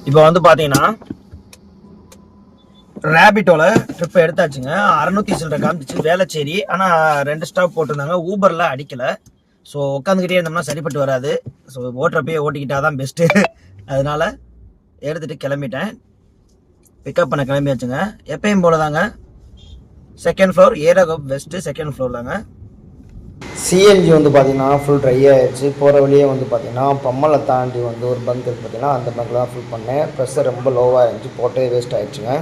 இப்போ வந்து பார்த்தீங்கன்னா ரேபிட்டோல ட்ரிப் எடுத்தாச்சுங்க. 600 சில்லரை காமிச்சு வேளச்சேரி. ஆனால் 2 ஸ்டாப் போட்டிருந்தாங்க. ஊபரில் அடிக்கலை. ஸோ உட்காந்துக்கிட்டே இருந்தோம்னா சரிப்பட்டு வராது. ஸோ ஓட்டுறப்பயே ஓட்டிக்கிட்டா தான் பெஸ்ட்டு. அதனால எடுத்துகிட்டு கிளம்பிட்டேன். பிக்கப் பண்ண கிளம்பியாச்சுங்க. எப்பயும் போல தாங்க. செகண்ட் ஃப்ளோர் ஏரகப் வெஸ்ட்டு செகண்ட் ஃப்ளோர் தாங்க. சிஎன்ஜி வந்து பார்த்தீங்கன்னா ஃபுல் ட்ரை ஆகிடுச்சு. போகிற வழியே வந்து பார்த்தீங்கன்னா பம்மலை தாண்டி வந்து ஒரு பங்க் இருக்குது பார்த்தீங்கன்னா, அந்த பங்கில் தான் ஃபுல் பண்ணேன். ப்ரெஷர் ரொம்ப லோவாக இருந்துச்சு, போட்டே வேஸ்ட் ஆகிடுச்சுங்க.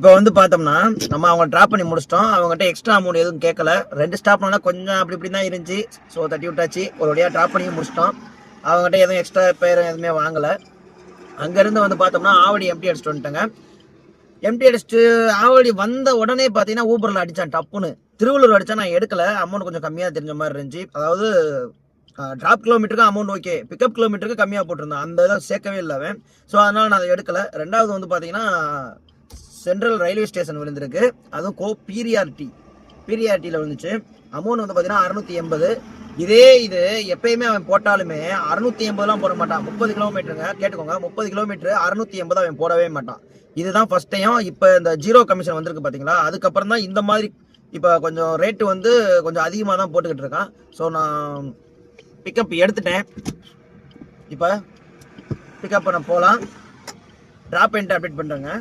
இப்போ வந்து பார்த்தோம்னா நம்ம அவங்க ட்ராப் பண்ணி முடிச்சிட்டோம். அவங்ககிட்ட எக்ஸ்ட்ரா அமௌண்ட் எதுவும் கேட்கல. 2 ஸ்டாப்னால கொஞ்சம் அப்படி இப்படி தான் இருந்துச்சு. ஸோ தட்டி விட்டாச்சு. ஒரு வழியாக ட்ராப் பண்ணி முடிச்சிட்டோம். அவங்ககிட்ட எதுவும் எக்ஸ்ட்ரா பேர் எதுவுமே வாங்கலை. அங்கேருந்து வந்து பார்த்தோம்னா ஆவடி எம்டி அடிச்சுட்டு வந்துட்டேங்க. எம்டி அடிச்சுட்டு ஆவடி வந்த உடனே பார்த்தீங்கன்னா ஊபரில் அடித்தான் டப்புன்னு. திருவள்ளூர் அடித்தா நான் எடுக்கலை. அமௌண்ட் கொஞ்சம் கம்மியாக தெரிஞ்ச மாதிரி இருந்துச்சு. அதாவது ட்ராப் கிலோமீட்டருக்கு அமௌண்ட் ஓகே, பிக்கப் கிலோமீட்டருக்கு கம்மியாக போட்டிருந்தேன். அந்த இதை சேர்க்கவே இல்லை அவன். ஸோ அதனால் நான் அதை எடுக்கலை. ரெண்டாவது வந்து பார்த்தீங்கன்னா சென்ட்ரல் ரயில்வே ஸ்டேஷன் விழுந்திருக்கு. அதுவும் பீரியாரிட்டியில் விழுந்துச்சு. அமௌண்ட் வந்து பார்த்தீங்கன்னா 680. இது எப்பயுமே அவன் போட்டாலுமே 680லாம் போட மாட்டான். 30 கிலோமீட்டருங்க, கேட்டுக்கோங்க. 30 கிலோமீட்டரு 680 அவன் போடவே மாட்டான். இதுதான் ஃபர்ஸ்ட் டைம். இப்போ இந்த ஜீரோ கமிஷன் வந்திருக்கு பார்த்தீங்களா, அதுக்கப்புறம் தான் இந்த மாதிரி இப்போ கொஞ்சம் ரேட்டு வந்து கொஞ்சம் அதிகமாக தான் போட்டுக்கிட்டு இருக்கான். ஸோ நான் பிக்கப் எடுத்துட்டேன். இப்போ பிக்கப் பண்ண போகலாம். ட்ராப் பண்ணிட்டு அப்டேட் பண்ணுறேங்க.